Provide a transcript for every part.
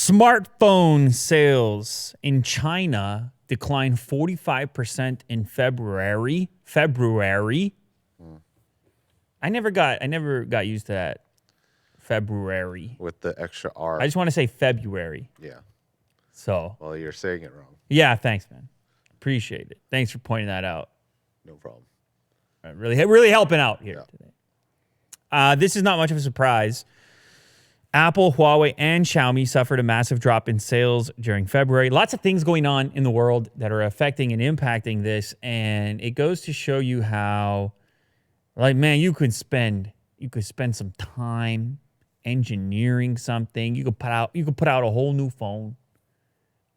Smartphone sales in China declined 45% in February. I never got used to that. February. With the extra R. I just want to say February. Yeah. So. Well, you're saying it wrong. Yeah, thanks, man. Appreciate it. Thanks for pointing that out. No problem. Really helping out here today. This is not much of a surprise. Apple, Huawei, and Xiaomi suffered a massive drop in sales during February. Lots of things going on in the world that are affecting and impacting this, and it goes to show you how, like, man, you could spend some time engineering something. You could put out a whole new phone,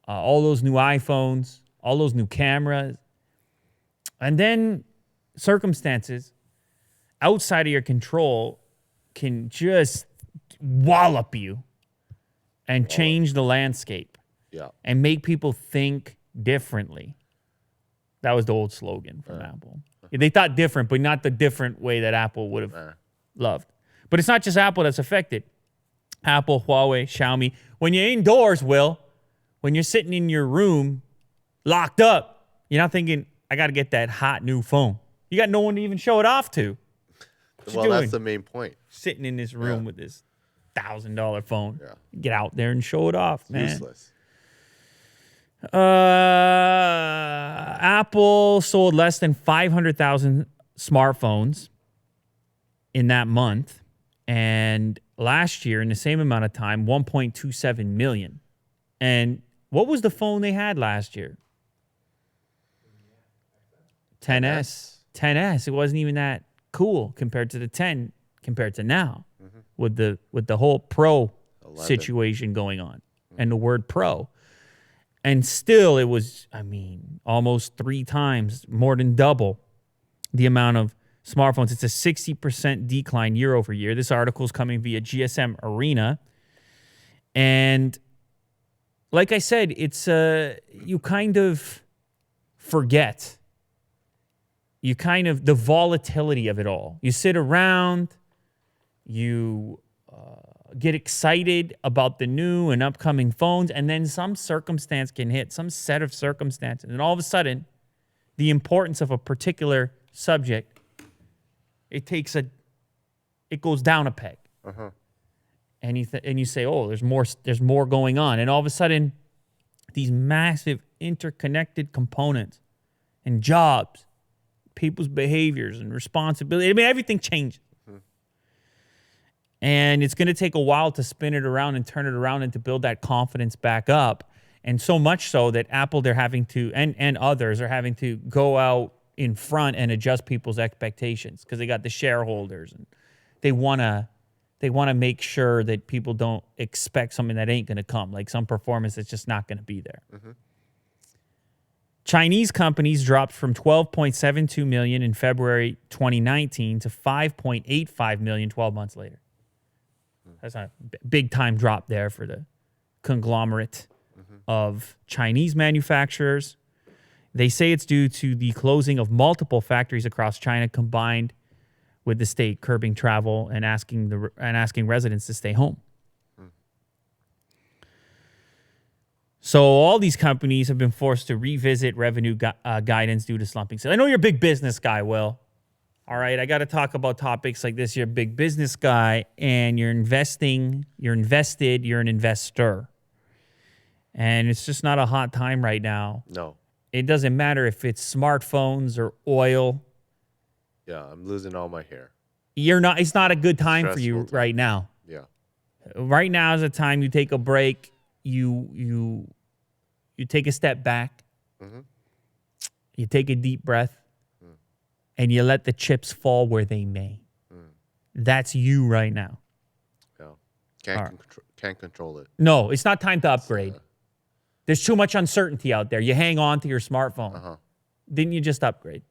all those new iPhones, all those new cameras, and then circumstances outside of your control can just wallop you and change the landscape and make people think differently. That was the old slogan from Apple. They thought different, but not the different way that Apple would have loved. But it's not just Apple that's affected. Apple, Huawei, Xiaomi. When you're indoors, when you're sitting in your room locked up, you're not thinking, I got to get that hot new phone. You got no one to even show it off to. Well, that's the main point. Sitting in this room with this $1,000 phone. Yeah. Get out there and show it off, man. Useless. Apple sold less than 500,000 smartphones in that month. And last year, in the same amount of time, 1.27 million. And what was the phone they had last year? 10S. 10S. It wasn't even that cool compared to the 10 compared to now with the whole Pro 11 situation going on and the word Pro. And still it was, almost 3 times, more than double the amount of smartphones. It's a 60% decline year over year. This article is coming via GSM Arena. And like I said, it's you kind of forget. The volatility of it all. You sit around, you get excited about the new and upcoming phones, and then some circumstance can hit, some set of circumstances, and all of a sudden, the importance of a particular subject, it goes down a peg. And you say, oh, there's more going on, and all of a sudden, these massive interconnected components and jobs, people's behaviors and responsibility. Everything changes. And it's going to take a while to spin it around and turn it around and to build that confidence back up. And so much so that Apple, they're having to, and others are having to go out in front and adjust people's expectations because they got the shareholders and they want to make sure that people don't expect something that ain't going to come, like some performance that's just not going to be there. Chinese companies dropped from 12.72 million in February 2019 to 5.85 million 12 months later. That's a big time drop there for the conglomerate of Chinese manufacturers. They say it's due to the closing of multiple factories across China, combined with the state curbing travel and asking residents to stay home. So all these companies have been forced to revisit revenue guidance due to slumping sales. I know you're a big business guy, Will. All right, I got to talk about topics like this. You're a big business guy, and you're investing, you're invested, you're an investor. And it's just not a hot time right now. No. It doesn't matter if it's smartphones or oil. Yeah, I'm losing all my hair. It's not a good time for you right now. Yeah. Right now is a time you take a break, you take a step back, you take a deep breath, and you let the chips fall where they may. That's you right now. Yeah. Can't control it. No, it's not time to upgrade. There's too much uncertainty out there. You hang on to your smartphone. Didn't you just upgrade?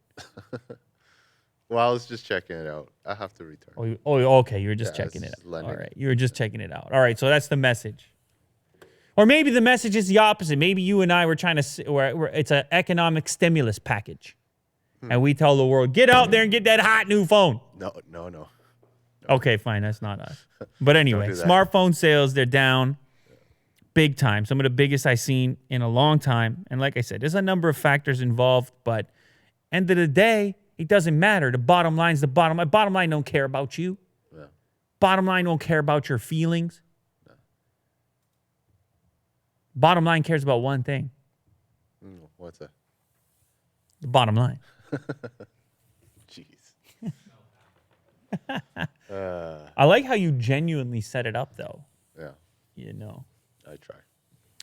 Well, I was just checking it out. I have to return. Oh, okay. You were just checking it out. All right. You were just checking it out. All right. So that's the message. Or maybe the message is the opposite. Maybe you and I were trying to, it's an economic stimulus package. And we tell the world, get out there and get that hot new phone. No. Okay, fine. That's not us. But anyway, smartphone sales, they're down. Big time. Some of the biggest I've seen in a long time. And like I said, there's a number of factors involved, but end of the day, it doesn't matter. The bottom line's the bottom line. Bottom line don't care about you. Yeah. Bottom line don't care about your feelings. No. Bottom line cares about one thing. What's that? The bottom line. Jeez. I like how you genuinely set it up, though. Yeah. You know. I try.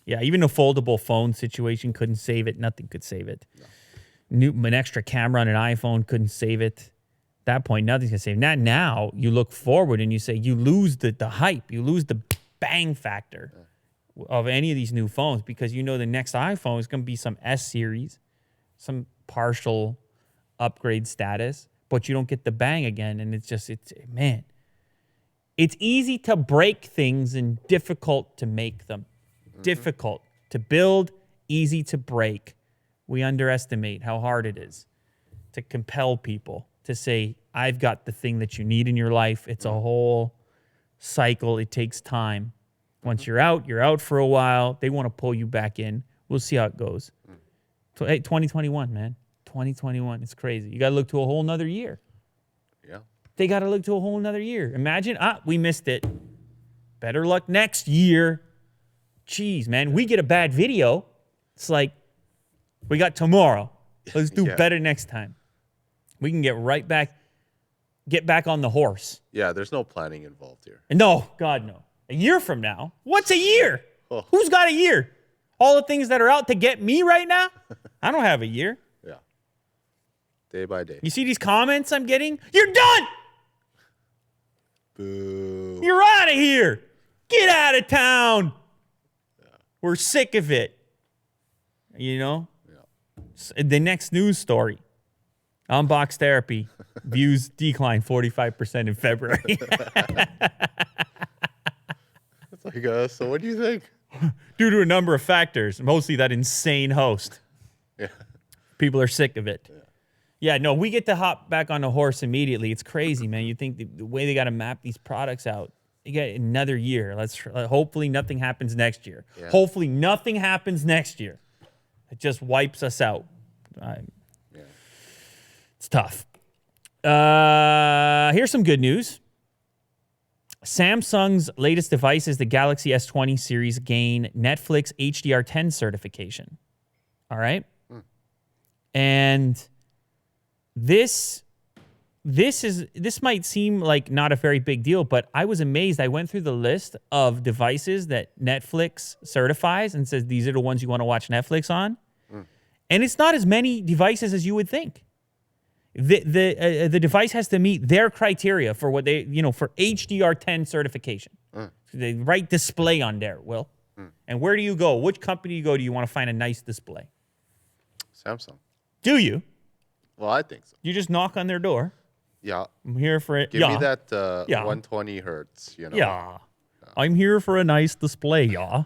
Yeah, even a foldable phone situation couldn't save it. Nothing could save it. No. An extra camera on an iPhone couldn't save it. At that point, nothing's going to save it. Not now. You look forward and you say you lose the hype. You lose the bang factor of any of these new phones because you know the next iPhone is going to be some S series, some partial upgrade status, but you don't get the bang again. And it's man, it's easy to break things and difficult to make them. Difficult to build, easy to break. We underestimate how hard it is to compel people to say, I've got the thing that you need in your life. It's a whole cycle. It takes time. Once you're out for a while. They want to pull you back in. We'll see how it goes. So, hey, 2021, man. 2021. It's crazy. You got to look to a whole nother year. Yeah. They got to look to a whole nother year. Imagine, we missed it. Better luck next year. Jeez, man. We get a bad video. It's like, we got tomorrow. Let's do better next time. We can get back on the horse. Yeah, there's no planning involved here. No, God, no. A year from now? What's a year? Oh. Who's got a year? All the things that are out to get me right now? I don't have a year. Yeah. Day by day. You see these comments I'm getting? You're done! Boo. You're out of here! Get out of town! Yeah. We're sick of it. You know? Yeah. The next news story. Unbox therapy. Views decline 45% in February. It's like, so what do you think? Due to a number of factors, mostly that insane host. Yeah. People are sick of it. Yeah, no, we get to hop back on the horse immediately. It's crazy, man. You think the way they got to map these products out, you get another year. Hopefully nothing happens next year. Yeah. Hopefully nothing happens next year. It just wipes us out. It's tough. Here's some good news. Samsung's latest devices, the Galaxy S20 series, gain Netflix HDR10 certification. All right? And this might seem like not a very big deal, but I was amazed. I went through the list of devices that Netflix certifies and says these are the ones you want to watch Netflix on. And it's not as many devices as you would think. The device has to meet their criteria for what they, for HDR10 certification. So the right display on there, Will. And where do you go? Which company do you go to? You want to find a nice display? Samsung. Do you? Well, I think so. You just knock on their door. Yeah. I'm here for it. Give me that 120 hertz, Yeah. I'm here for a nice display, yeah.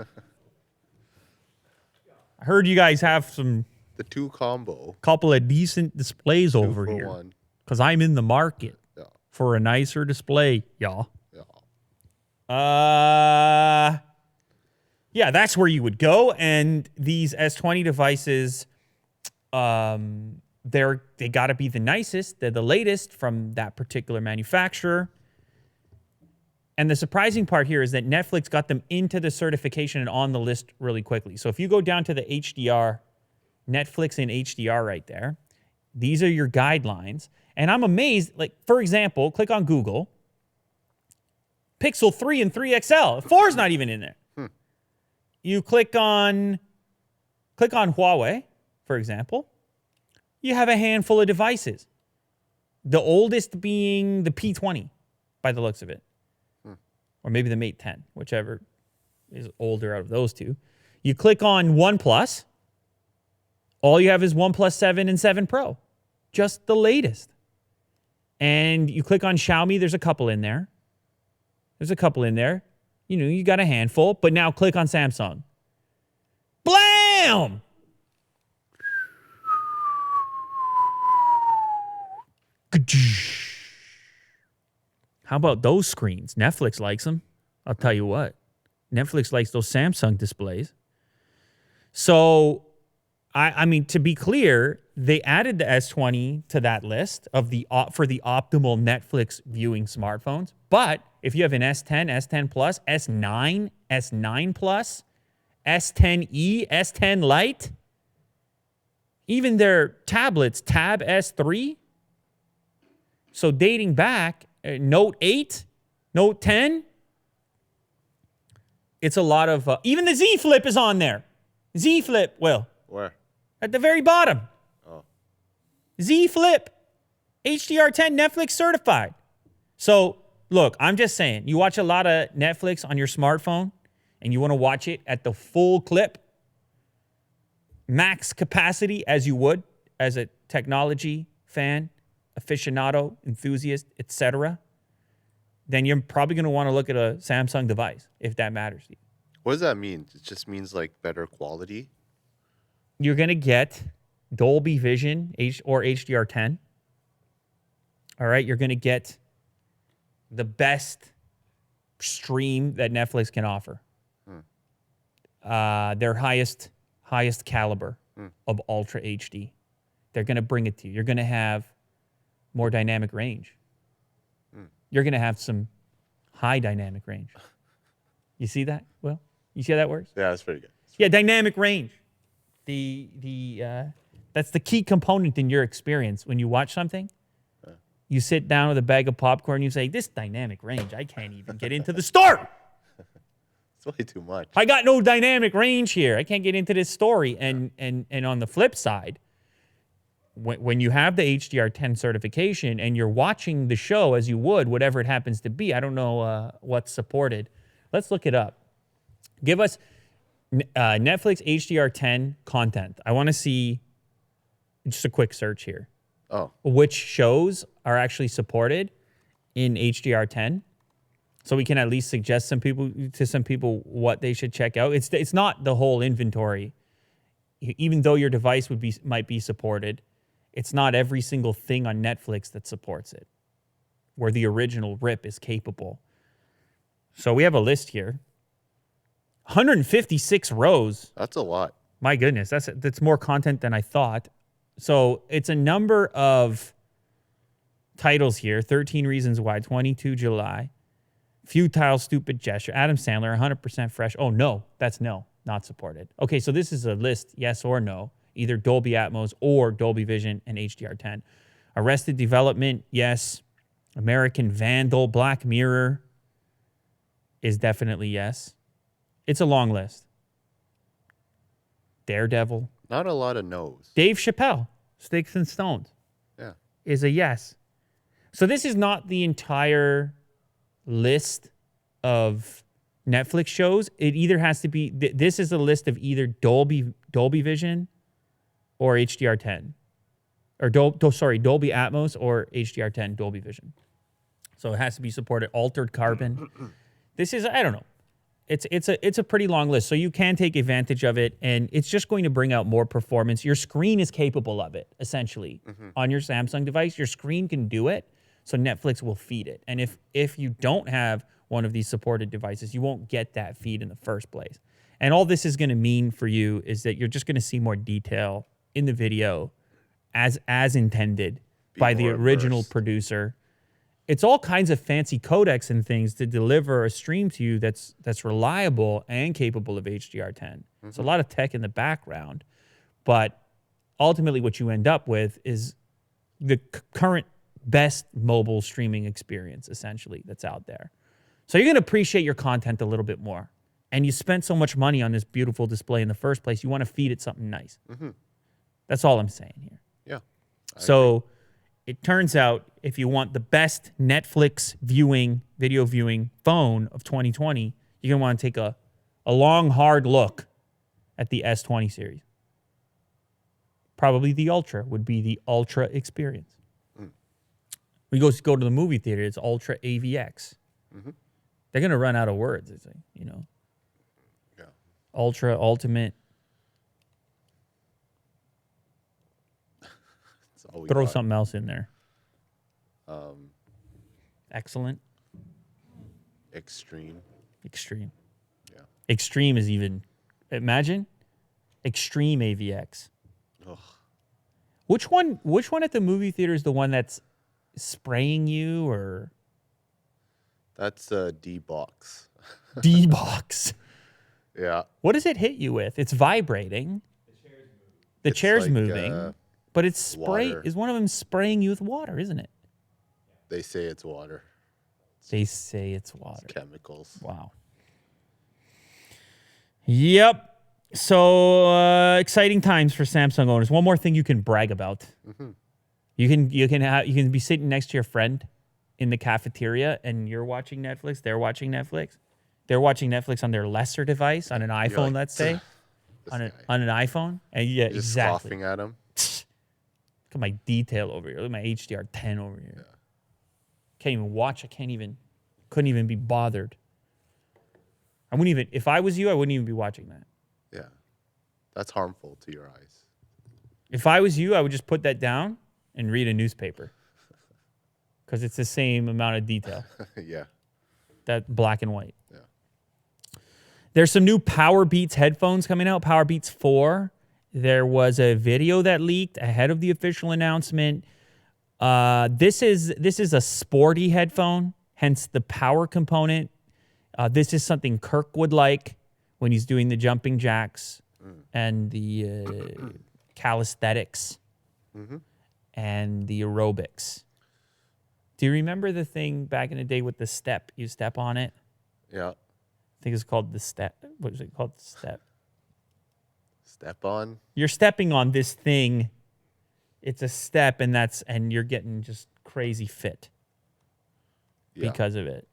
I heard you guys have the two combo. Couple of decent displays over here. Because I'm in the market for a nicer display, y'all. Yeah, that's where you would go. And these S20 devices, they got to be the nicest. They're the latest from that particular manufacturer. And the surprising part here is that Netflix got them into the certification and on the list really quickly. So if you go down to the HDR, Netflix in HDR right there, these are your guidelines. And I'm amazed, like, for example, click on Google, Pixel 3 and 3 XL. 4 is not even in there. You click on Huawei, for example. You have a handful of devices. The oldest being the P20, by the looks of it. Or maybe the Mate 10, whichever is older out of those two. You click on OnePlus. All you have is OnePlus 7 and 7 Pro. Just the latest. And you click on Xiaomi, there's a couple in there. You got a handful, but now click on Samsung. Blam! How about those screens? Netflix likes them. I'll tell you what. Netflix likes those Samsung displays. So, I mean, to be clear, they added the S20 to that list of for the optimal Netflix viewing smartphones. But if you have an S10, S10 Plus, S9, S9 Plus, S10e, S10 Lite, even their tablets, Tab S3. So dating back, Note 8, Note 10, it's a lot of, even the Z Flip is on there. Z Flip, Will. Where? At the very bottom. Oh. Z Flip, HDR10 Netflix certified. So, look, I'm just saying, you watch a lot of Netflix on your smartphone and you want to watch it at the full clip, max capacity as you would as a technology fan, aficionado, enthusiast, etc., then you're probably going to want to look at a Samsung device if that matters to you. What does that mean? It just means like better quality? You're going to get Dolby Vision or HDR10. All right, you're going to get the best stream that Netflix can offer. Their highest caliber of Ultra HD. They're going to bring it to you. You're going to have more dynamic range. You're going to have some high dynamic range. You see that, Will? You see how that works? Yeah, that's pretty good. Yeah, dynamic range. That's the key component in your experience when you watch something. You sit down with a bag of popcorn, you say, this dynamic range, I can't even get into the store. It's way too much. I got no dynamic range here. I can't get into this story. And on the flip side, when you have the HDR10 certification and you're watching the show as you would, whatever it happens to be, I don't know what's supported. Let's look it up. Give us Netflix HDR10 content. I want to see just a quick search here. Oh. Which shows are actually supported in HDR10. So we can at least suggest some people what they should check out. It's not the whole inventory. Even though your device might be supported, it's not every single thing on Netflix that supports it, where the original RIP is capable. So we have a list here. 156 rows. That's a lot. My goodness, that's more content than I thought. So it's a number of titles here. 13 Reasons Why, 22 July. Futile, Stupid Gesture. Adam Sandler, 100% Fresh. Oh, no, that's no, not supported. Okay, so this is a list, yes or no. Either Dolby Atmos or Dolby Vision and HDR10. Arrested Development, yes. American Vandal, Black Mirror is definitely yes. It's a long list. Daredevil. Not a lot of no's. Dave Chappelle, Sticks and Stones. Yeah. Is a yes. So this is not the entire list of Netflix shows. It either has to be, this is a list of either Dolby Vision or HDR10. Or Dolby Atmos or HDR10 Dolby Vision. So it has to be supported. Altered Carbon. This is, I don't know. It's a pretty long list, so you can take advantage of it, and it's just going to bring out more performance. Your screen is capable of it, essentially. On your Samsung device, your screen can do it, so Netflix will feed it. And if you don't have one of these supported devices, you won't get that feed in the first place. And all this is going to mean for you is that you're just going to see more detail in the video as intended by the original producer. It's all kinds of fancy codecs and things to deliver a stream to you that's reliable and capable of HDR10. It's a lot of tech in the background, but ultimately what you end up with is the current best mobile streaming experience, essentially, that's out there. So you're going to appreciate your content a little bit more. And you spent so much money on this beautiful display in the first place, you want to feed it something nice. That's all I'm saying here. Yeah. So it turns out if you want the best Netflix video viewing phone of 2020, you're going to want to take a long, hard look at the S20 series. Probably the Ultra would be the Ultra experience. We go to the movie theater, it's Ultra AVX. They're going to run out of words, it's like, Yeah. Ultra, Ultimate. Throw something else in there. Excellent. Extreme. Extreme. Yeah. Extreme is even, imagine, Extreme AVX. Ugh. Which one at the movie theater is the one that's spraying you or? That's D-Box. D-Box. Yeah. What does it hit you with? It's vibrating. The chair's like, moving, but it's spray. water. Is one of them spraying you with water, isn't it? They say it's water. They say it's water. It's chemicals. Wow. Yep. So exciting times for Samsung owners. One more thing you can brag about. Mm-hmm. You can be sitting next to your friend in the cafeteria and you're watching Netflix. They're watching Netflix. They're watching Netflix on their lesser device, on an iPhone, like, let's say, on an iPhone. And yeah, just exactly. scoffing at him. Look at my detail over here. Look at my HDR10 over here. Yeah. Can't even watch. Couldn't even be bothered. I wouldn't even, if I was you, I wouldn't even be watching that. Yeah. That's harmful to your eyes. If I was you, I would just put that down and read a newspaper. Because it's the same amount of detail. Yeah. That black and white. Yeah. There's some new Powerbeats headphones coming out, Powerbeats 4. There was a video that leaked ahead of the official announcement. This is a sporty headphone, hence the power component. This is something Kirk would like when he's doing the jumping jacks and the calisthenics and the aerobics. Do you remember the thing back in the day with the step? You step on it? Yeah. I think it's called the step. What is it called? Step. Step on? You're stepping on this thing. It's a step, and you're getting just crazy fit because of it.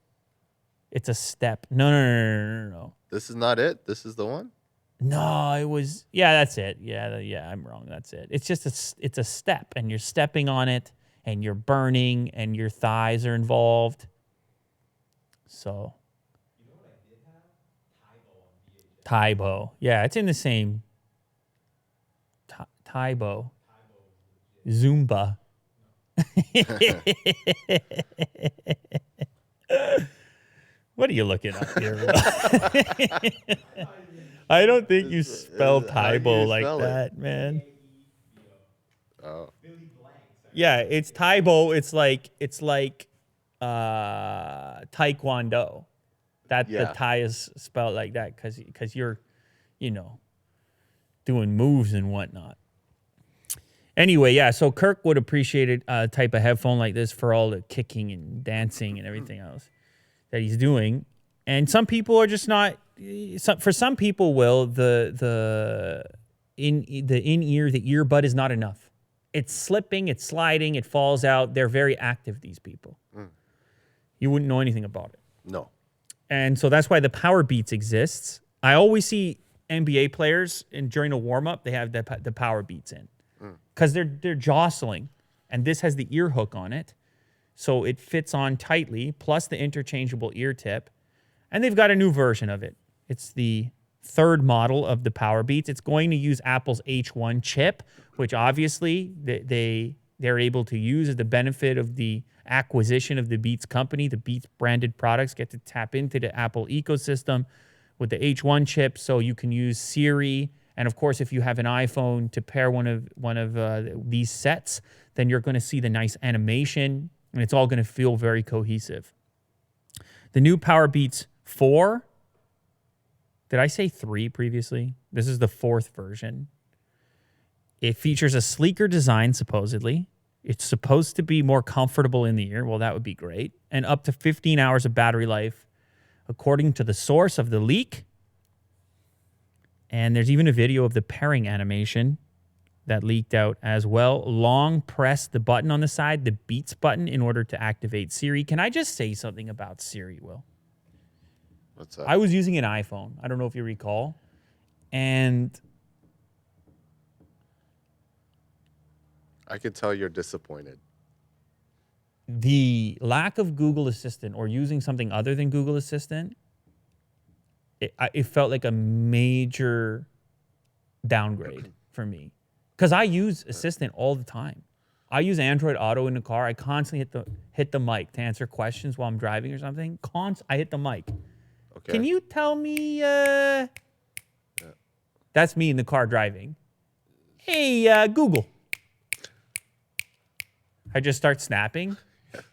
It's a step. No. This is not it? This is the one? No, it was. Yeah, that's it. Yeah, I'm wrong. That's it. It's just it's a step, and you're stepping on it, and you're burning, and your thighs are involved. So. You know what I did have? Tybo on VHS. Tybo. Yeah, it's in the same. Tybo. Zumba. What are you looking up here? I don't think you spell Tybo like that, man. Oh. Yeah, it's Tybo. It's like Taekwondo. The Thai is spelled like that because you're, doing moves and whatnot. Anyway, yeah, so Kirk would appreciate a type of headphone like this for all the kicking and dancing and everything else that he's doing. And some people are just not. For some people, the in-ear, the earbud is not enough. It's slipping, it's sliding, it falls out. They're very active, these people. You wouldn't know anything about it. No. And so that's why the Powerbeats exists. I always see NBA players, and during a warm-up, they have the Powerbeats in. Because they're jostling, and this has the ear hook on it, so it fits on tightly, plus the interchangeable ear tip, and they've got a new version of it. It's the third model of the Powerbeats. It's going to use Apple's H1 chip, which obviously they're able to use as the benefit of the acquisition of the Beats company. The Beats branded products get to tap into the Apple ecosystem with the H1 chip, so you can use Siri. And of course, if you have an iPhone to pair one of these sets, then you're going to see the nice animation, and it's all going to feel very cohesive. The new Powerbeats 4, did I say 3 previously? This is the 4th version. It features a sleeker design, supposedly. It's supposed to be more comfortable in the ear. Well, that would be great. And up to 15 hours of battery life, according to the source of the leak. And there's even a video of the pairing animation that leaked out as well. Long press the button on the side, the Beats button, in order to activate Siri. Can I just say something about Siri, Will? What's up? I was using an iPhone. I don't know if you recall. And I could tell you're disappointed. The lack of Google Assistant or using something other than Google Assistant, it felt like a major downgrade for me. Because I use Assistant all the time. I use Android Auto in the car. I constantly hit the mic to answer questions while I'm driving or something. I hit the mic. Okay. Can you tell me? That's me in the car driving. Hey, Google. I just start snapping.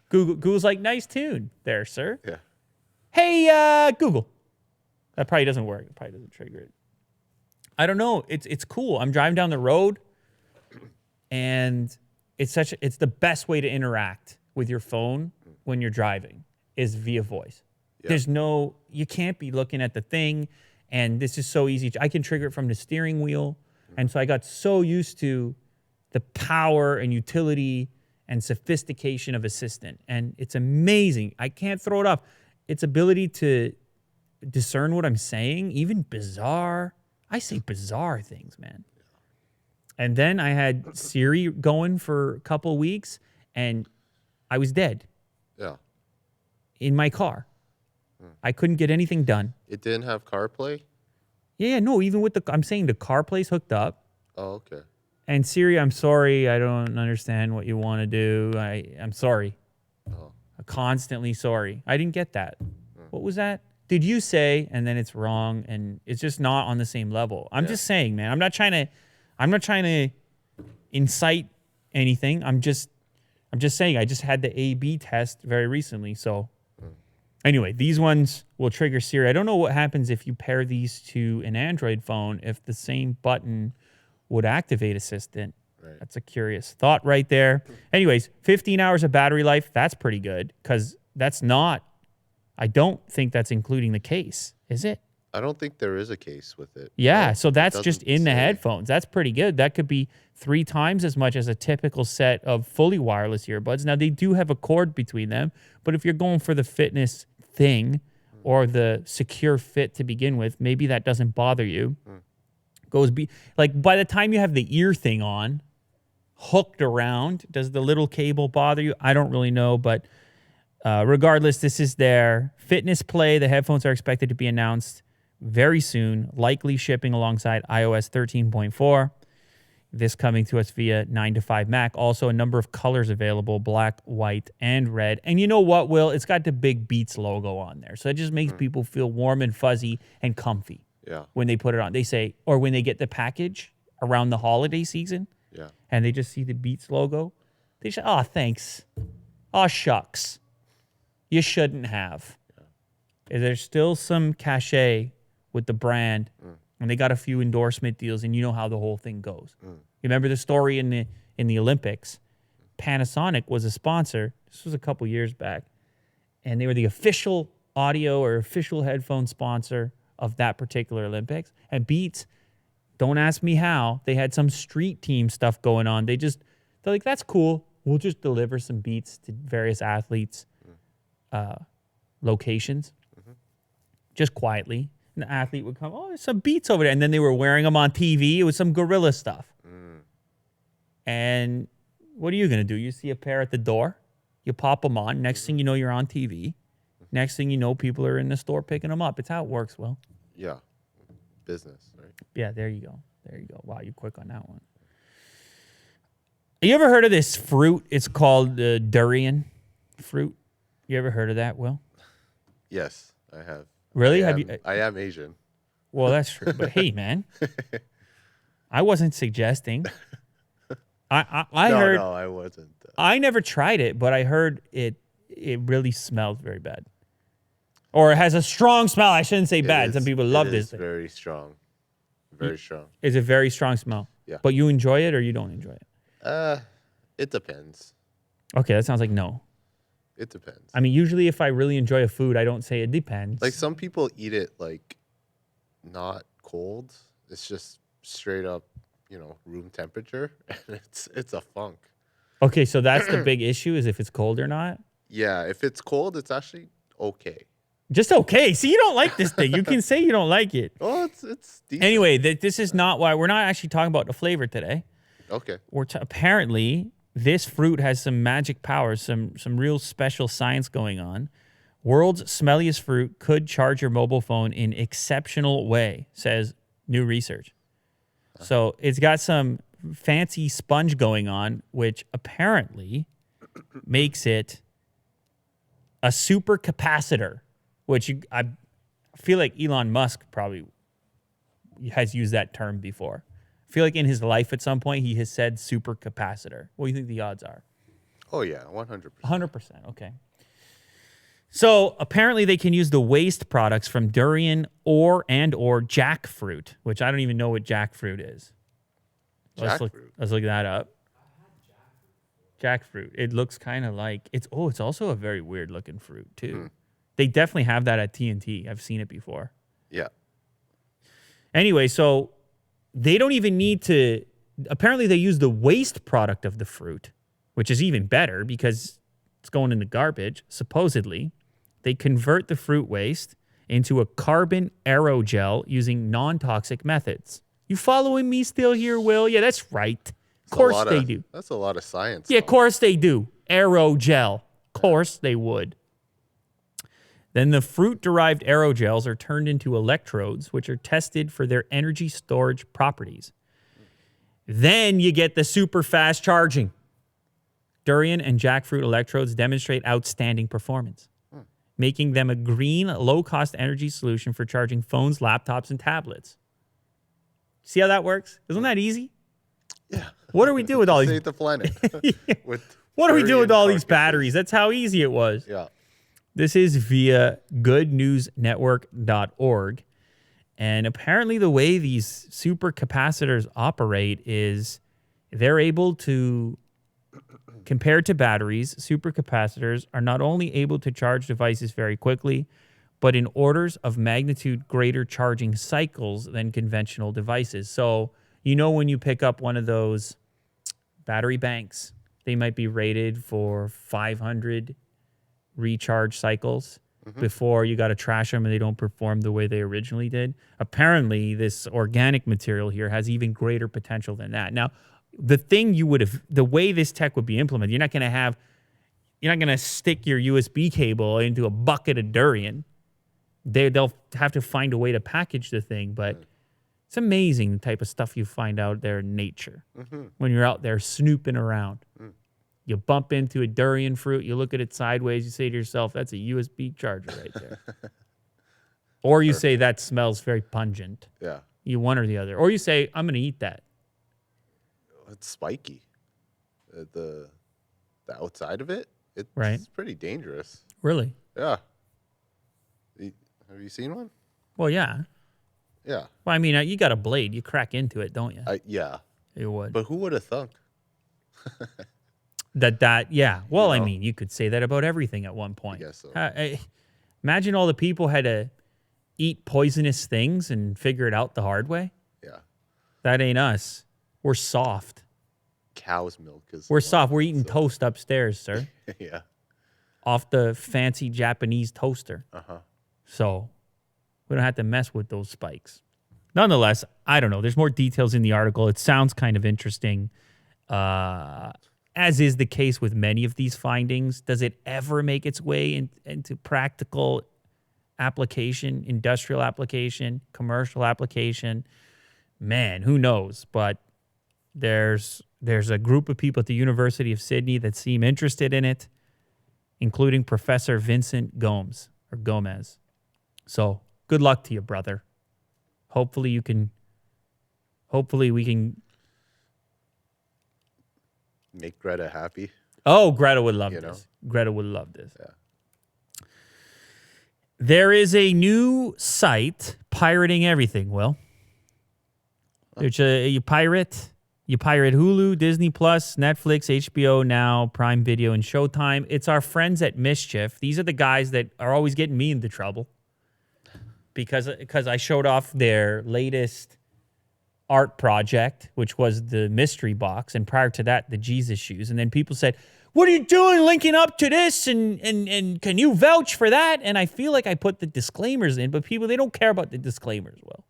Google's like, nice tune there, sir. Yeah. Hey, Google. That probably doesn't work. It probably doesn't trigger it. I don't know. It's cool. I'm driving down the road, and it's the best way to interact with your phone when you're driving is via voice. Yeah. You can't be looking at the thing, and this is so easy. I can trigger it from the steering wheel, and so I got so used to the power and utility and sophistication of Assistant, and it's amazing. I can't throw it off. Its ability to discern what I'm saying, even bizarre. I say bizarre things, man. And then I had Siri going for a couple of weeks, and I was dead. Yeah. In my car. I couldn't get anything done. It didn't have CarPlay? Yeah, no, even with I'm saying the CarPlay's hooked up. Oh, okay. And Siri, I'm sorry, I don't understand what you want to do. I'm sorry. Oh. I'm constantly sorry. I didn't get that. What was that? Did you say, and then it's wrong, and it's just not on the same level. I'm just saying, man. I'm not trying to incite anything. I'm just saying. I just had the A/B test very recently. So anyway, these ones will trigger Siri. I don't know what happens if you pair these to an Android phone. If the same button would activate Assistant. Right. That's a curious thought right there. Anyways, 15 hours of battery life. That's pretty good because that's not. I don't think that's including the case, is it? I don't think there is a case with it. Yeah, no, so that's just in the headphones. That's pretty good. That could be 3 times as much as a typical set of fully wireless earbuds. Now, they do have a cord between them, but if you're going for the fitness thing or the secure fit to begin with, maybe that doesn't bother you. Like by the time you have the ear thing on, hooked around, does the little cable bother you? I don't really know, but regardless, this is their Fitness Play. The headphones are expected to be announced very soon, likely shipping alongside iOS 13.4. This coming to us via 9 to 5 Mac. Also, a number of colors available, black, white, and red. And you know what, Will? It's got the big Beats logo on there. So it just makes people feel warm and fuzzy and comfy when they put it on. They say, or when they get the package around the holiday season and they just see the Beats logo, they say, oh, thanks. Oh, shucks. You shouldn't have. There's still some cachet with the brand, and they got a few endorsement deals, and you know how the whole thing goes. You remember the story in the Olympics? Panasonic was a sponsor. This was a couple years back, and they were the official audio or official headphone sponsor of that particular Olympics. And Beats, don't ask me how, they had some street team stuff going on. They're like, that's cool. We'll just deliver some Beats to various athletes. Locations, just quietly. An athlete would come, oh, there's some Beats over there. And then they were wearing them on TV. It was some gorilla stuff. And what are you going to do? You see a pair at the door, you pop them on. Next thing you know, you're on TV. Next thing you know, people are in the store picking them up. It's how it works, Will. Yeah. Business, right? Yeah, there you go. There you go. Wow, you're quick on that one. You ever heard of this fruit? It's called durian fruit. You ever heard of that, Will? Yes, I have. Really? I am Asian. Well, that's true. But hey, man, I wasn't suggesting. I heard. No, I wasn't. I never tried it, but I heard it really smells very bad. Or it has a strong smell. I shouldn't say bad. Some people love this. It's very strong. Very strong. It's a very strong smell. Yeah. But you enjoy it or you don't enjoy it? It depends. Okay, that sounds like no. It depends. I mean, usually if I really enjoy a food, I don't say it depends. Like some people eat it like not cold. It's just straight up, room temperature, and it's a funk. Okay, so that's the big issue is if it's cold or not? Yeah, if it's cold, it's actually okay. Just okay. See, you don't like this thing. You can say you don't like it. Oh, it's decent. Anyway, this is not why we're not actually talking about the flavor today. Okay. Apparently, this fruit has some magic powers, some real special science going on. World's smelliest fruit could charge your mobile phone in exceptional way, says new research. So it's got some fancy sponge going on, which apparently makes it a super capacitor, which I feel like Elon Musk probably has used that term before. I feel like in his life at some point he has said supercapacitor. What do you think the odds are? Oh yeah, 100%. 100%. Okay. So apparently they can use the waste products from durian or jackfruit, which I don't even know what jackfruit is. Let's look that up. Jackfruit. It looks kind of like it's also a very weird looking fruit too. They definitely have that at TNT. I've seen it before. Yeah. Anyway, so they don't even need to. Apparently, they use the waste product of the fruit, which is even better because it's going in the garbage. Supposedly, they convert the fruit waste into a carbon aerogel using non-toxic methods. You following me still here, Will? Yeah, that's right. Of course they do. That's a lot of science. Yeah, of course they do. Aerogel. Of course they would. Then the fruit-derived aerogels are turned into electrodes, which are tested for their energy storage properties. Then you get the super fast charging. Durian and jackfruit electrodes demonstrate outstanding performance, making them a green, low-cost energy solution for charging phones, laptops, and tablets. See how that works? Isn't that easy? Yeah. What do we do with all these? Save the planet. What do we do with all these batteries? That's how easy it was. Yeah. This is via goodnewsnetwork.org. And apparently the way these supercapacitors operate is they're able to, compared to batteries, supercapacitors are not only able to charge devices very quickly, but in orders of magnitude greater charging cycles than conventional devices. So, you know, when you pick up one of those battery banks, they might be rated for 500 recharge cycles before you got to trash them and they don't perform the way they originally did. Apparently, this organic material here has even greater potential than that. Now, the way this tech would be implemented, you're not going to stick your USB cable into a bucket of durian. They'll have to find a way to package the thing, but it's amazing the type of stuff you find out there in nature when you're out there snooping around. You bump into a durian fruit, you look at it sideways, you say to yourself, that's a USB charger right there. Or you say, that smells very pungent. Yeah. You one or the other. Or you say, I'm going to eat that. It's spiky. The outside of it, it's pretty dangerous. Really? Yeah. Have you seen one? Well, yeah. Yeah. Well, I mean, you got a blade. You crack into it, don't you? Yeah. You would. But who would have thunk? Yeah. Well, I mean, you could say that about everything at one point. I guess so. Imagine all the people had to eat poisonous things and figure it out the hard way. Yeah. That ain't us. We're soft. Cow's milk is. We're soft. We're eating toast upstairs, sir. Yeah. Off the fancy Japanese toaster. So we don't have to mess with those spikes. Nonetheless, I don't know. There's more details in the article. It sounds kind of interesting. As is the case with many of these findings, does it ever make its way into practical application, industrial application, commercial application? Man, who knows? But there's a group of people at the University of Sydney that seem interested in it, including Professor Vincent Gomez. So good luck to you, brother. Hopefully we can make Greta happy. Oh, Greta would love this. Greta would love this. Yeah. There is a new site pirating everything, Will. You pirate Hulu, Disney Plus, Netflix, HBO Now, Prime Video, and Showtime. It's our friends at Mischief. These are the guys that are always getting me into trouble because I showed off their latest art project, which was the mystery box, and prior to that, the Jesus shoes. And then people said, "What are you doing linking up to this? And can you vouch for that?" And I feel like I put the disclaimers in, but people, they don't care about the disclaimers, Will.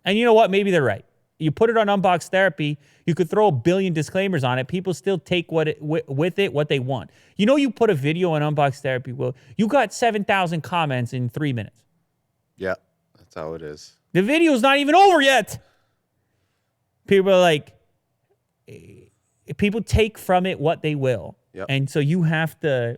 And you know what? Maybe they're right. You put it on Unbox Therapy, you could throw a billion disclaimers on it. People still take what they want. You know, you put a video on Unbox Therapy, Will, you got 7,000 comments in 3 minutes. Yeah, that's how it is. The video's not even over yet. People are like, people take from it what they will. Yep. And so you have to,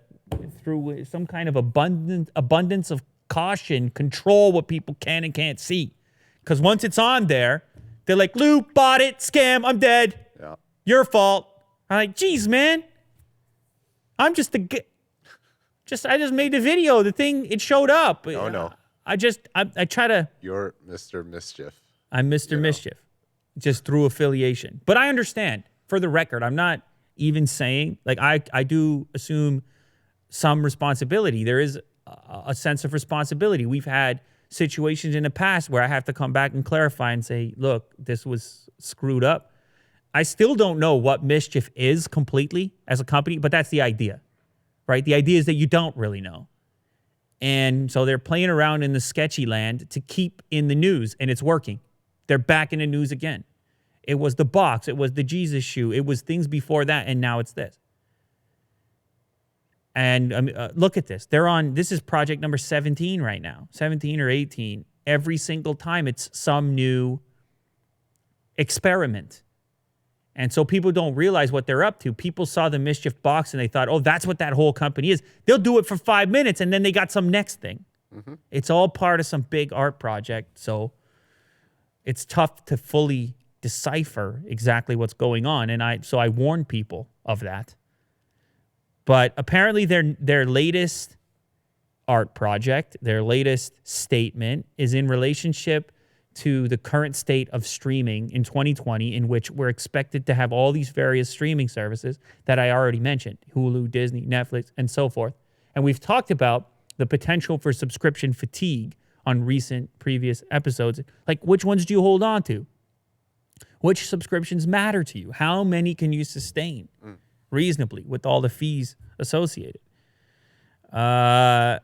through some kind of abundance of caution, control what people can and can't see. Because once it's on there, they're like, Lou, bought it, scam, I'm dead. Yeah. Your fault. I'm like, geez, man. I'm just I just made the video. The thing, it showed up. No. I try to. You're Mr. Mischief. I'm Mr. Mischief. Just through affiliation. But I understand. For the record, I'm not even saying, like, I do assume some responsibility. There is a sense of responsibility. We've had situations in the past where I have to come back and clarify and say, look, this was screwed up. I still don't know what Mischief is completely as a company, but that's the idea, right? The idea is that you don't really know. And so they're playing around in the sketchy land to keep in the news, and it's working. They're back in the news again. It was the box. It was the Jesus shoe. It was things before that, and now it's this. And look at this. This is project number 17 right now, 17 or 18. Every single time it's some new experiment. And so people don't realize what they're up to. People saw the Mischief box and they thought, oh, that's what that whole company is. They'll do it for 5 minutes and then they got some next thing. Mm-hmm. It's all part of some big art project. So it's tough to fully decipher exactly what's going on. And I warn people of that. But apparently their latest art project, their latest statement is in relationship to the current state of streaming in 2020, in which we're expected to have all these various streaming services that I already mentioned, Hulu, Disney, Netflix, and so forth. And we've talked about the potential for subscription fatigue on previous episodes. Like, which ones do you hold on to? Which subscriptions matter to you? How many can you sustain reasonably with all the fees associated? And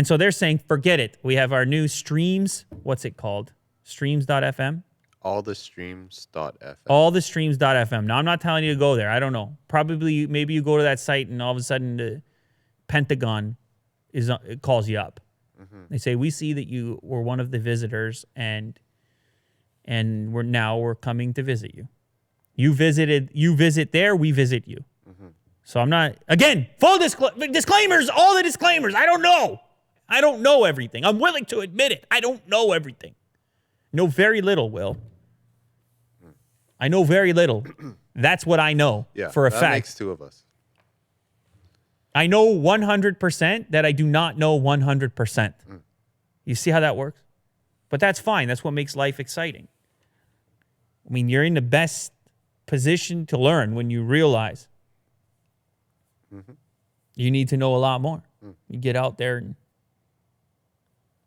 so they're saying, forget it. We have our new streams. What's it called? Streams.fm? All the streams.fm. All the streams.fm. Now, I'm not telling you to go there. I don't know. Probably, maybe you go to that site and all of a sudden the Pentagon it calls you up. Mm-hmm. They say, we see that you were one of the visitors and we're coming to visit you. You visit there, we visit you. Mm-hmm. So I'm not, again, full disclaimers, all the disclaimers. I don't know. I don't know everything. I'm willing to admit it. I don't know everything. Know very little, Will. I know very little. That's what I know for a fact. That makes two of us. I know 100% that I do not know 100%. You see how that works? But that's fine. That's what makes life exciting. I mean, you're in the best position to learn when you realize you need to know a lot more. You get out there and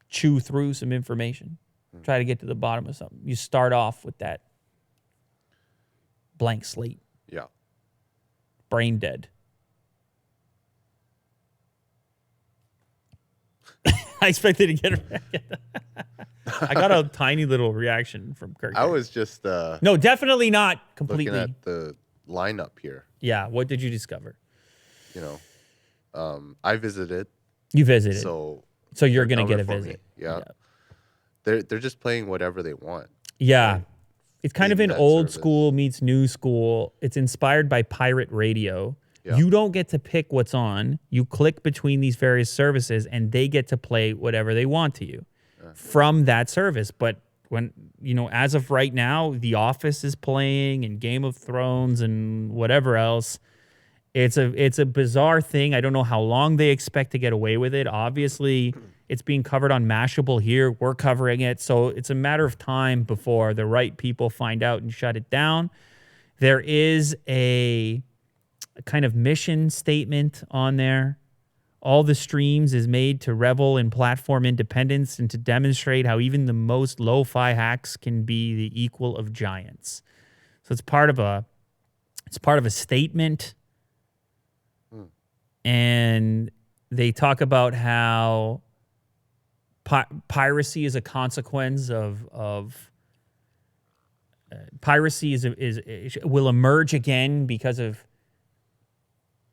chew through some information. Try to get to the bottom of something. You start off with that blank slate. Yeah. Brain dead. I expected to get a I got a tiny little reaction from Kirk. I was just no, definitely not completely. looking at the lineup here. Yeah, what did you discover? You know, I visited. You visited. So you're going to get a visit. Yeah. They're just playing whatever they want. Yeah. It's kind of an old service. school meets new school. It's inspired by pirate radio. Yeah. You don't get to pick what's on. You click between these various services and they get to play whatever they want to you from that service. But when, as of right now, The Office is playing and Game of Thrones and whatever else. It's a bizarre thing. I don't know how long they expect to get away with it. Obviously, it's being covered on Mashable here. We're covering it. So it's a matter of time before the right people find out and shut it down. There is a kind of mission statement on there. All the streams is made to revel in platform independence and to demonstrate how even the most lo-fi hacks can be the equal of giants. So it's part of a statement. And they talk about how piracy is a consequence of piracy will emerge again because of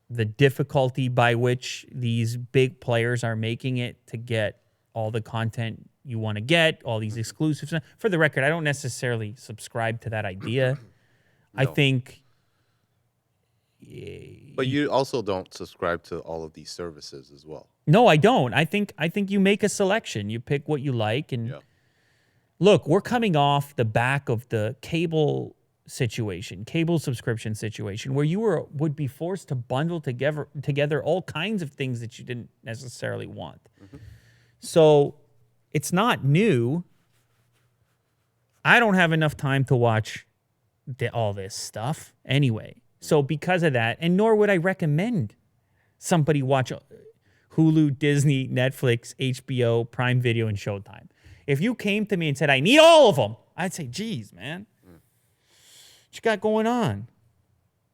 the difficulty by which these big players are making it to get all the content you want to get, all these exclusives. For the record, I don't necessarily subscribe to that idea. No. I think, But you also don't subscribe to all of these services as well. No, I don't. I think you make a selection. You pick what you like, and look, we're coming off the back of the cable subscription situation, where you would be forced to bundle together all kinds of things that you didn't necessarily want. So it's not new. I don't have enough time to watch all this stuff anyway. So because of that, and nor would I recommend somebody watch Hulu, Disney, Netflix, HBO, Prime Video, and Showtime. If you came to me and said, I need all of them, I'd say, geez, man, what you got going on?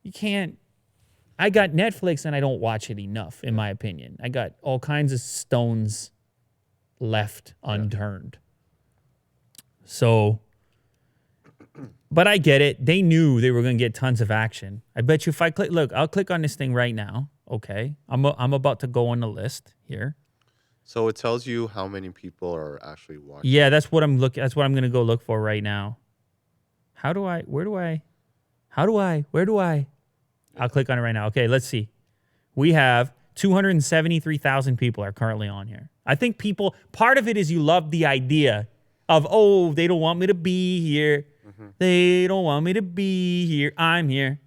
You can't. I got Netflix and I don't watch it enough, in my opinion. I got all kinds of stones left unturned. So, but I get it. They knew they were going to get tons of action. I bet you if I click, look, I'll click on this thing right now. Okay. I'm about to go on the list here. So it tells you how many people are actually watching. Yeah, that's what I'm looking. That's what I'm going to go look for right now. Where do I? I'll click on it right now. Okay, let's see. We have 273,000 people are currently on here. I think part of it is you love the idea of, oh, they don't want me to be here. They don't want me to be here. I'm here.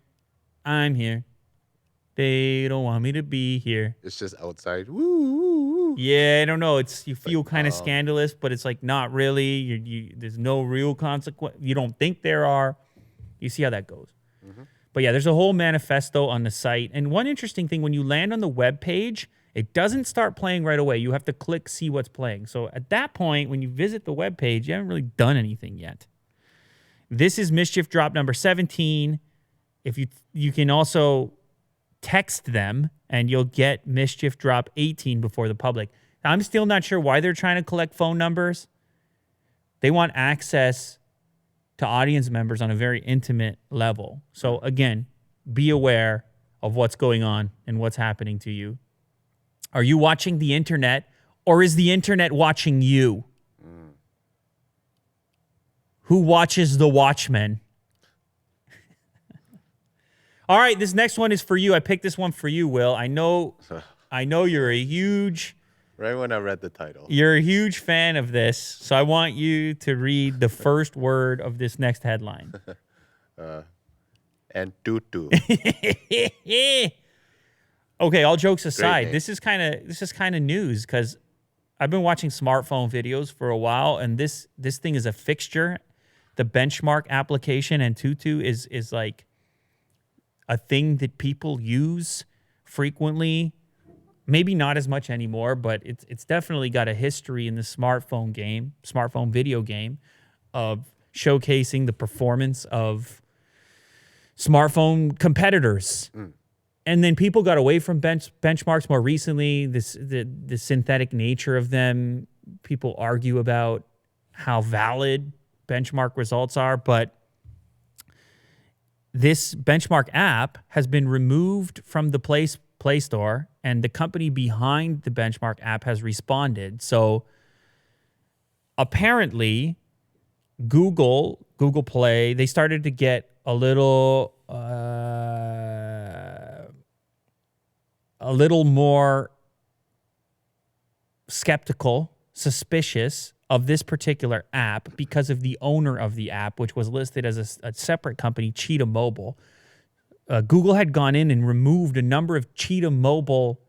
They don't want me to be here. It's just outside. Woo. Yeah, I don't know. You feel kind of scandalous, but it's like not really. There's no real consequence. You don't think there are. You see how that goes. But yeah, there's a whole manifesto on the site. And one interesting thing, when you land on the web page, it doesn't start playing right away. You have to click see what's playing. So at that point, when you visit the web page, you haven't really done anything yet. This is Mischief Drop number 17. If you can also text them, and you'll get Mischief Drop 18 before the public. I'm still not sure why they're trying to collect phone numbers. They want access to audience members on a very intimate level. So again, be aware of what's going on and what's happening to you. Are you watching the internet, or is the internet watching you? Who watches the Watchmen? All right, this next one is for you. I picked this one for you, Will. I know you're a huge... Right when I read the title. You're a huge fan of this, so I want you to read the first word of this next headline. Antutu. Okay, all jokes aside, this is kind of news, because I've been watching smartphone videos for a while, and this thing is a fixture. The benchmark application Antutu is like a thing that people use frequently. Maybe not as much anymore, but it's definitely got a history in the smartphone video game, of showcasing the performance of smartphone competitors. And then people got away from benchmarks more recently. The synthetic nature of them. People argue about how valid benchmark results are, but this benchmark app has been removed from the Play Store, and the company behind the benchmark app has responded. So apparently Google Play, they started to get a little more skeptical, suspicious of this particular app because of the owner of the app, which was listed as a separate company, Cheetah Mobile. Google had gone in and removed a number of Cheetah Mobile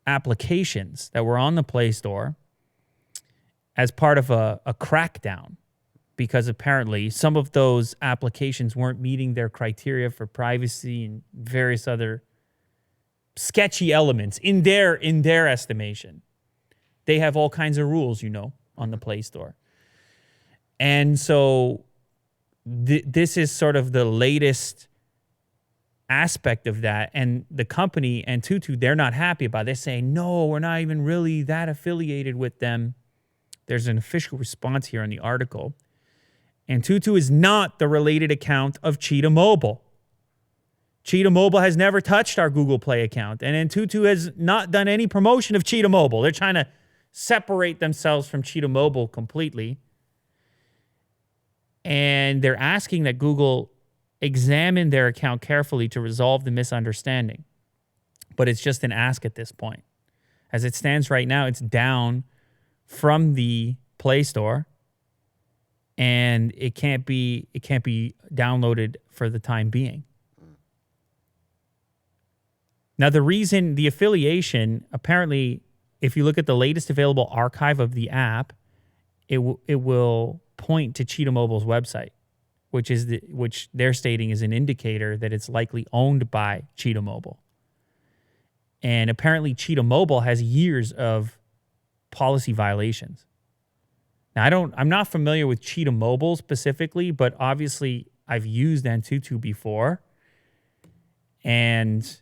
applications that were on the Play Store as part of a crackdown, because apparently some of those applications weren't meeting their criteria for privacy and various other sketchy elements in their estimation. They have all kinds of rules, on the Play Store. And so this is sort of the latest aspect of that. And the company, Antutu, they're not happy about it. They're saying, no, we're not even really that affiliated with them. There's an official response here in the article. Antutu is not the related account of Cheetah Mobile. Cheetah Mobile has never touched our Google Play account, and Antutu has not done any promotion of Cheetah Mobile. They're trying to separate themselves from Cheetah Mobile completely. And they're asking that Google examine their account carefully to resolve the misunderstanding. But it's just an ask at this point. As it stands right now, it's down from the Play Store, and it can't be downloaded for the time being. Now, the reason, the affiliation, apparently, if you look at the latest available archive of the app, it will point to Cheetah Mobile's website, which they're stating is an indicator that it's likely owned by Cheetah Mobile. And apparently, Cheetah Mobile has years of policy violations. Now, I'm not familiar with Cheetah Mobile specifically, but obviously, I've used Antutu before, and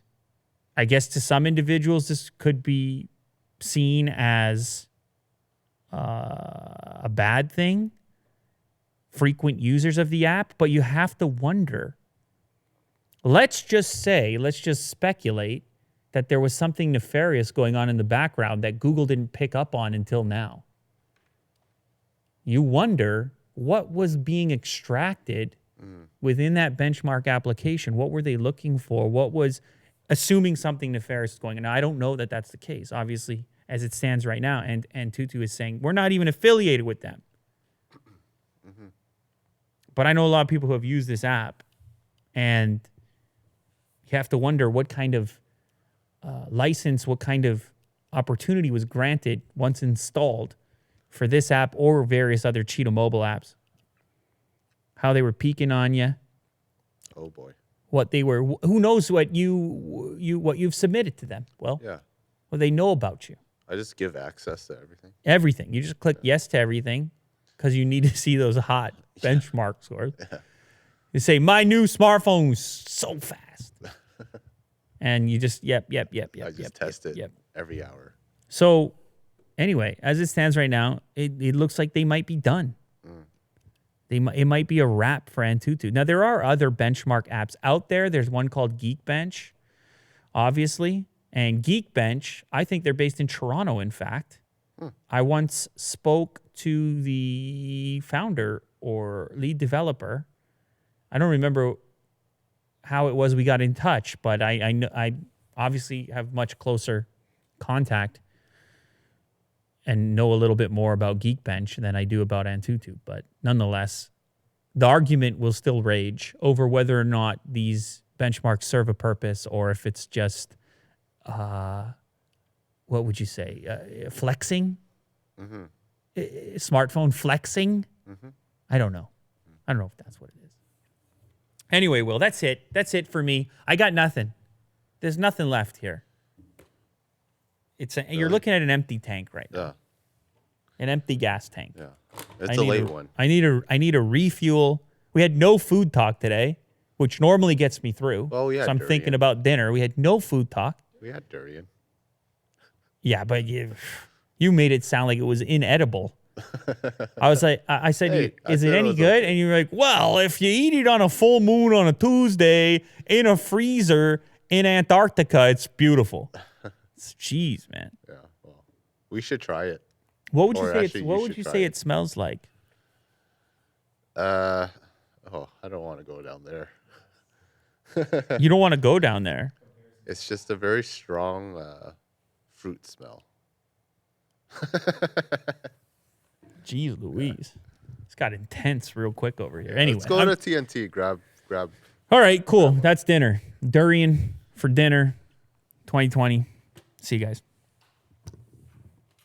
I guess to some individuals, this could be seen as a bad thing, frequent users of the app, but you have to wonder. Let's just speculate that there was something nefarious going on in the background that Google didn't pick up on until now. You wonder what was being extracted within that benchmark application. What were they looking for? What was, assuming something nefarious is going on? Now, I don't know that that's the case, obviously, as it stands right now. And Antutu is saying, we're not even affiliated with them. But I know a lot of people who have used this app, and you have to wonder what kind of license, what kind of opportunity was granted once installed for this app or various other Cheetah Mobile apps. How they were peeking on you. Oh boy. What they were, who knows what you've submitted to them. Well, Yeah. What they know about you. I just give access to everything. Everything. You just click yes to everything because you need to see those hot benchmark scores. Yeah. You say, my new smartphone's so fast. And you just, yep. I just test it every hour. So anyway, as it stands right now, it looks like they might be done. It might be a wrap for Antutu. Now, there are other benchmark apps out there. There's one called Geekbench, obviously. And Geekbench, I think they're based in Toronto, in fact. I once spoke to the founder or lead developer. I don't remember how it was we got in touch, but I obviously have much closer contact and know a little bit more about Geekbench than I do about Antutu. But nonetheless, the argument will still rage over whether or not these benchmarks serve a purpose or if it's just, what would you say, flexing? Smartphone flexing? I don't know. I don't know if that's what it is. Anyway, Will, that's it. That's it for me. I got nothing. There's nothing left here. You're looking at an empty tank right now. Yeah. An empty gas tank. Yeah. It's a late one. I need a refuel. We had no food talk today, which normally gets me through. Well, we had so I'm durian. thinking about dinner. We had no food talk. We had durian. Yeah, but you made it sound like it was inedible. I said, Hey, is it any good? Okay. And you're like, well, if you eat it on a full moon on a Tuesday in a freezer in Antarctica, it's beautiful. Jeez, man. Yeah, well, we should try it. What would you say it smells like? I don't want to go down there. You don't want to go down there. It's just a very strong fruit smell. Jeez Louise. It's got intense real quick over here. Anyway. Let's go to TNT. Grab. All right, cool. That's dinner. Durian for dinner 2020. See you guys.